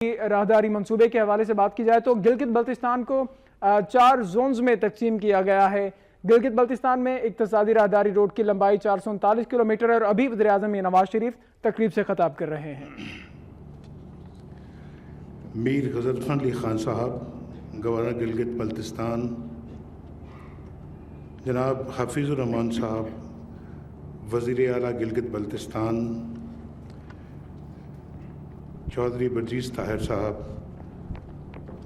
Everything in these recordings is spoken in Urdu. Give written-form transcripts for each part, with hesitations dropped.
راہداری منصوبے کے حوالے سے بات کی جائے تو گلگت بلتستان کو 4 زونز میں تقسیم کیا گیا ہے۔ گلگت بلتستان میں اقتصادی راہداری روڈ کی لمبائی 439 کلومیٹر ہے اور ابھی وزیراعظم نواز شریف تقریب سے خطاب کر رہے ہیں۔ میر غضرفر علی خان صاحب، گورنر گلگت بلتستان، جناب حفیظ الرحمان صاحب، وزیر اعلیٰ گلگت بلتستان، چودھری برجیس طاہر صاحب،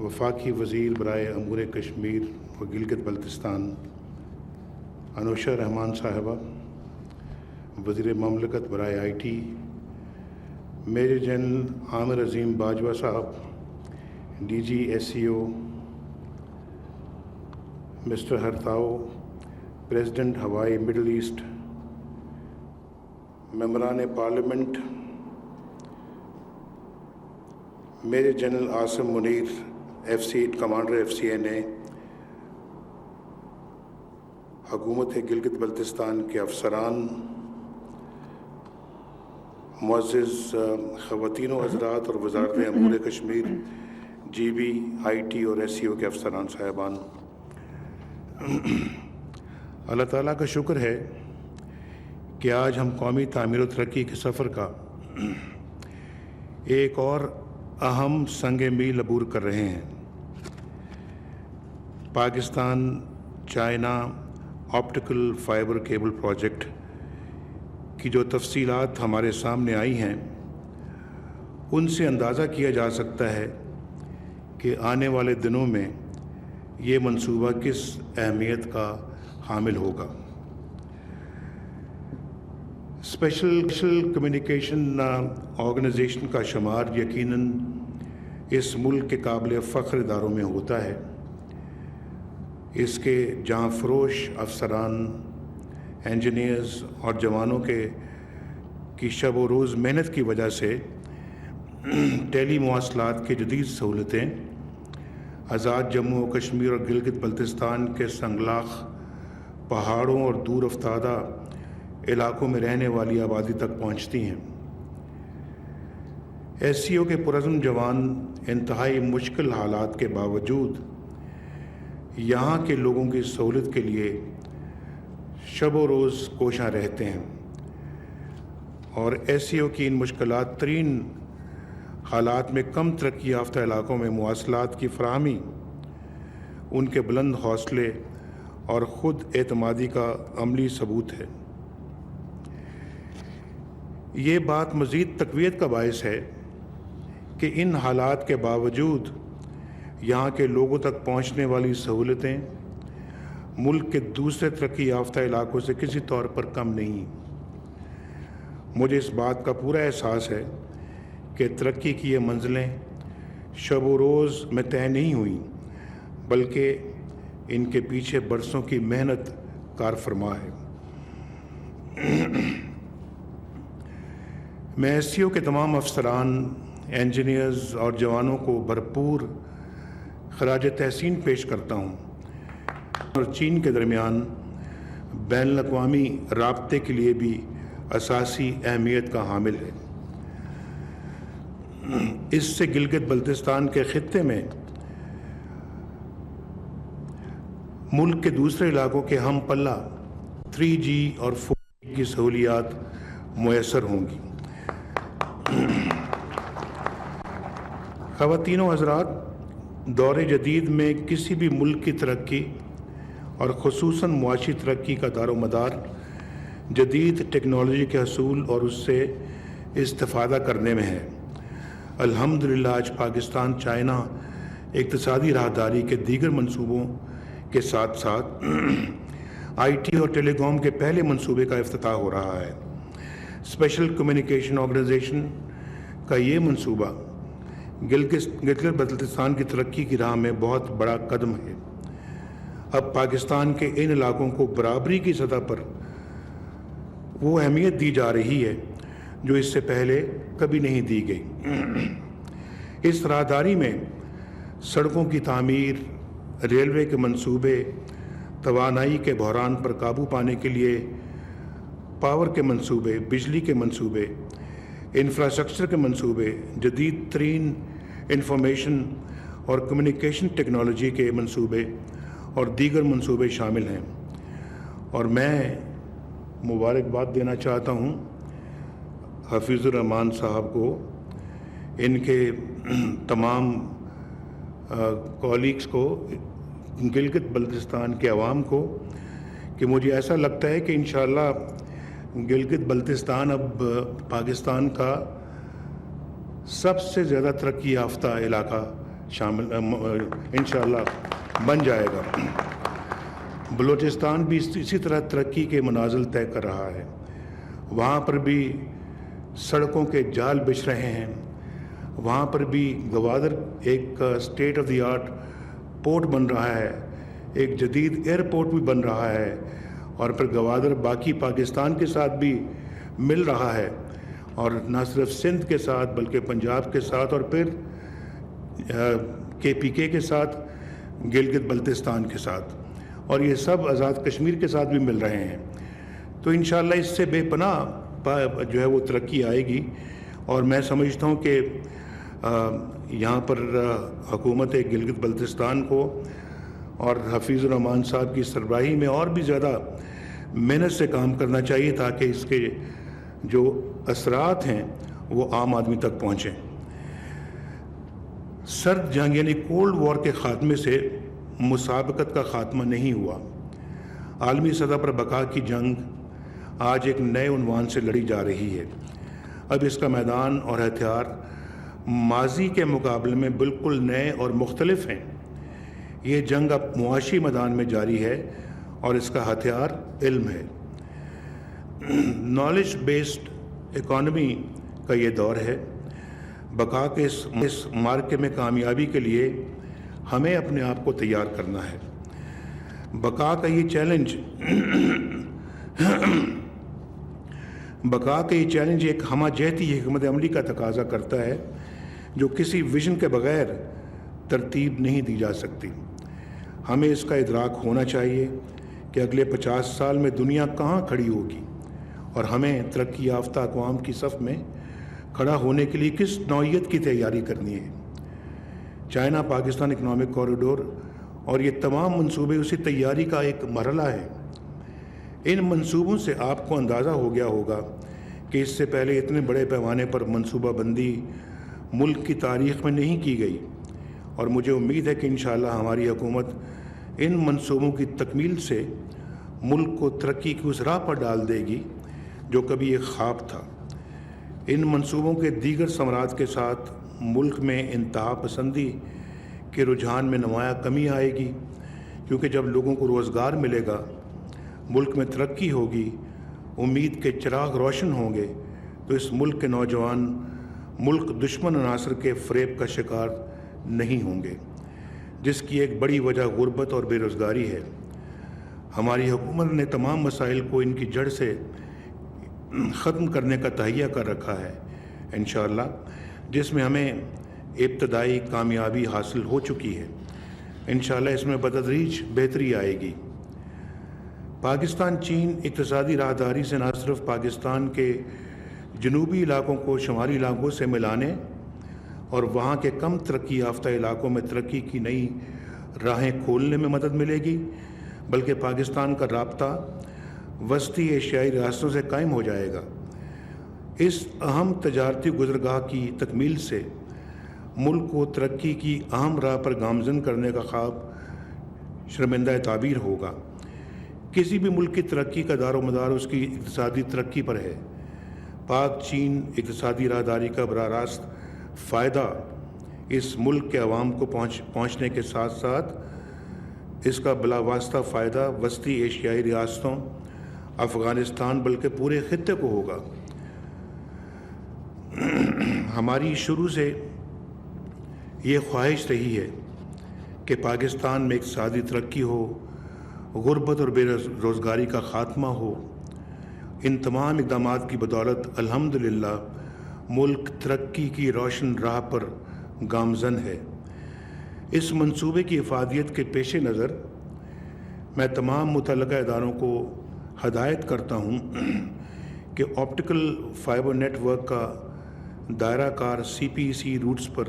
وفاقی وزیر برائے امور کشمیر و گلگت بلتستان، انوشا رحمان صاحبہ، وزیر مملکت برائے IT, major general Amir Azeem Bajwa sahib, D G S C O, mister ہرتاؤ، پریزیڈنٹ ہوائی مڈل ایسٹ، ممبران parliament, major general Asim Munir, commander F C N A, حکومت گلگت بلتستان کے افسران، معزز خواتین و حضرات اور وزارت امور Kashmir, G B, I T اور ایس سی او کے افسران صاحبان، اللہ تعالیٰ کا شکر ہے کہ آج ہم قومی تعمیر و ترقی کے سفر کا ایک اور اہم سنگ میل عبور کر رہے ہیں۔ Pakistan China optical fibre cable project کی جو تفصیلات ہمارے سامنے آئی ہیں، ان سے اندازہ کیا جا سکتا ہے کہ آنے والے دنوں میں یہ منصوبہ کس اہمیت کا حامل ہوگا۔ اسپیشل کمیونیکیشن آرگنائزیشن کا شمار یقیناً اس ملک کے قابل فخر اداروں میں ہوتا ہے۔ اس کے جہاں فروش افسران، انجینئرز اور جوانوں کی شب و روز محنت کی وجہ سے ٹیلی مواصلات کی جدید سہولتیں آزاد جموں و کشمیر اور گلگت بلتستان کے سنگلاخ پہاڑوں اور دور افتادہ علاقوں میں رہنے والی آبادی تک پہنچتی ہیں۔ ایس سی او کے پرعزم جوان انتہائی مشکل حالات کے باوجود یہاں کے لوگوں کی سہولت کے لیے شب و روز کوشاں رہتے ہیں، اور ایس سی او کی ان مشکلات ترین حالات میں کم ترقی یافتہ علاقوں میں مواصلات کی فراہمی ان کے بلند حوصلے اور خود اعتمادی کا عملی ثبوت ہے۔ یہ بات مزید تقویت کا باعث ہے کہ ان حالات کے باوجود یہاں کے لوگوں تک پہنچنے والی سہولتیں ملک کے دوسرے ترقی یافتہ علاقوں سے کسی طور پر کم نہیں۔ مجھے اس بات کا پورا احساس ہے کہ ترقی کی یہ منزلیں شب و روز میں طے نہیں ہوئیں، بلکہ ان کے پیچھے برسوں کی محنت کار فرما ہے۔ میں ایس سی او کے تمام افسران، انجینئرز اور جوانوں کو بھرپور خراج تحسین پیش کرتا ہوں اور چین کے درمیان بین الاقوامی رابطے کے لیے بھی اساسی اہمیت کا حامل ہے۔ اس سے گلگت بلتستان کے خطے میں ملک کے دوسرے علاقوں کے ہم پلہ 3G اور 4G کی سہولیات میسر ہوں گی۔ خواتین و حضرات، دور جدید میں کسی بھی ملک کی ترقی اور خصوصاً معاشی ترقی کا دار و مدار جدید ٹیکنالوجی کے حصول اور اس سے استفادہ کرنے میں ہے۔ الحمدللہ آج پاکستان چائنا اقتصادی راہداری کے دیگر منصوبوں کے ساتھ ساتھ آئی ٹی اور ٹیلی کام کے پہلے منصوبے کا افتتاح ہو رہا ہے۔ اسپیشل کمیونیکیشن آرگنائزیشن کا یہ منصوبہ گلگت بلتستان کی ترقی کی راہ میں بہت بڑا قدم ہے۔ اب پاکستان کے ان علاقوں کو برابری کی سطح پر وہ اہمیت دی جا رہی ہے جو اس سے پہلے کبھی نہیں دی گئی۔ اس راہداری میں سڑکوں کی تعمیر، ریلوے کے منصوبے، توانائی کے بحران پر قابو پانے کے لیے پاور کے منصوبے، بجلی کے منصوبے، انفراسٹرکچر کے منصوبے، جدید ترین انفارمیشن اور کمیونیکیشن ٹیکنالوجی کے منصوبے اور دیگر منصوبے شامل ہیں، اور میں مبارکباد دینا چاہتا ہوں حفیظ الرحمان صاحب کو، ان کے تمام کولیگز کو، گلگت بلتستان کے عوام کو، کہ مجھے ایسا لگتا ہے کہ انشاءاللہ گلگت بلتستان اب پاکستان کا سب سے زیادہ ترقی یافتہ علاقہ شامل انشاءاللہ بن جائے گا۔ بلوچستان بھی اسی طرح ترقی کے منازل طے کر رہا ہے، وہاں پر بھی سڑکوں کے جال بچھ رہے ہیں، وہاں پر بھی گوادر ایک state of the art port بن رہا ہے، ایک جدید ایئرپورٹ بھی بن رہا ہے، اور پھر گوادر باقی پاکستان کے ساتھ بھی مل رہا ہے، اور نہ صرف سندھ کے ساتھ بلکہ پنجاب کے ساتھ، اور پھر KPK کے ساتھ، گلگت بلتستان کے ساتھ، اور یہ سب آزاد کشمیر کے ساتھ بھی مل رہے ہیں۔ تو انشاءاللہ اس سے بے پناہ جو ہے وہ ترقی آئے گی، اور میں سمجھتا ہوں کہ یہاں پر حکومت گلگت بلتستان کو اور حفیظ الرحمان صاحب کی سربراہی میں اور بھی زیادہ محنت سے کام کرنا چاہیے تاکہ اس کے جو اثرات ہیں وہ عام آدمی تک پہنچیں۔ سرد جنگ یعنی کولڈ وار کے خاتمے سے مسابقت کا خاتمہ نہیں ہوا، عالمی سطح پر بقا کی جنگ آج ایک نئے عنوان سے لڑی جا رہی ہے۔ اب اس کا میدان اور ہتھیار ماضی کے مقابلے میں بالکل نئے اور مختلف ہیں۔ یہ جنگ اب معاشی میدان میں جاری ہے اور اس کا ہتھیار علم ہے۔ نالج بیسڈ اکانومی کا یہ دور ہے۔ بقا کے اس مارکے میں کامیابی کے لیے ہمیں اپنے آپ کو تیار کرنا ہے۔ بقا کا یہ چیلنج ایک ہمہ جہتی حکمت عملی کا تقاضا کرتا ہے جو کسی ویژن کے بغیر ترتیب نہیں دی جا سکتی۔ ہمیں اس کا ادراک ہونا چاہیے کہ اگلے 50 سال میں دنیا کہاں کھڑی ہوگی، اور ہمیں ترقی یافتہ اقوام کی صف میں کھڑا ہونے کے لیے کس نوعیت کی تیاری کرنی ہے۔ چائنا پاکستان اکنامک کوریڈور اور یہ تمام منصوبے اسی تیاری کا ایک مرحلہ ہے۔ ان منصوبوں سے آپ کو اندازہ ہو گیا ہوگا کہ اس سے پہلے اتنے بڑے پیمانے پر منصوبہ بندی ملک کی تاریخ میں نہیں کی گئی، اور مجھے امید ہے کہ انشاءاللہ ہماری حکومت ان منصوبوں کی تکمیل سے ملک کو ترقی کی اس راہ پر ڈال دے گی جو کبھی ایک خواب تھا۔ ان منصوبوں کے دیگر ثمرات کے ساتھ ملک میں انتہا پسندی کے رجحان میں نمایاں کمی آئے گی، کیونکہ جب لوگوں کو روزگار ملے گا، ملک میں ترقی ہوگی، امید کے چراغ روشن ہوں گے، تو اس ملک کے نوجوان ملک دشمن عناصر کے فریب کا شکار نہیں ہوں گے، جس کی ایک بڑی وجہ غربت اور بے روزگاری ہے۔ ہماری حکومت نے تمام مسائل کو ان کی جڑ سے ختم کرنے کا تہیہ کر رکھا ہے انشاءاللہ، جس میں ہمیں ابتدائی کامیابی حاصل ہو چکی ہے۔ انشاءاللہ اس میں بتدریج بہتری آئے گی۔ پاکستان چین اقتصادی راہداری سے نہ صرف پاکستان کے جنوبی علاقوں کو شمالی علاقوں سے ملانے اور وہاں کے کم ترقی یافتہ علاقوں میں ترقی کی نئی راہیں کھولنے میں مدد ملے گی، بلکہ پاکستان کا رابطہ وسطی ایشیائی ریاستوں سے قائم ہو جائے گا۔ اس اہم تجارتی گزرگاہ کی تکمیل سے ملک کو ترقی کی اہم راہ پر گامزن کرنے کا خواب شرمندہ تعبیر ہوگا۔ کسی بھی ملک کی ترقی کا دار و مدار اس کی اقتصادی ترقی پر ہے۔ پاک چین اقتصادی راہداری کا براہ راست فائدہ اس ملک کے عوام کو پہنچنے کے ساتھ ساتھ اس کا بلا واسطہ فائدہ وسطی ایشیائی ریاستوں، افغانستان بلکہ پورے خطے کو ہوگا۔ ہماری شروع سے یہ خواہش رہی ہے کہ پاکستان میں اقتصادی ترقی ہو، غربت اور بے روزگاری کا خاتمہ ہو۔ ان تمام اقدامات کی بدولت الحمدللہ ملک ترقی کی روشن راہ پر گامزن ہے۔ اس منصوبے کی افادیت کے پیش نظر میں تمام متعلقہ اداروں کو ہدایت کرتا ہوں کہ آپٹیکل فائبر نیٹ ورک کا دائرہ کار CPEC روٹس پر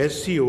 SCO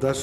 10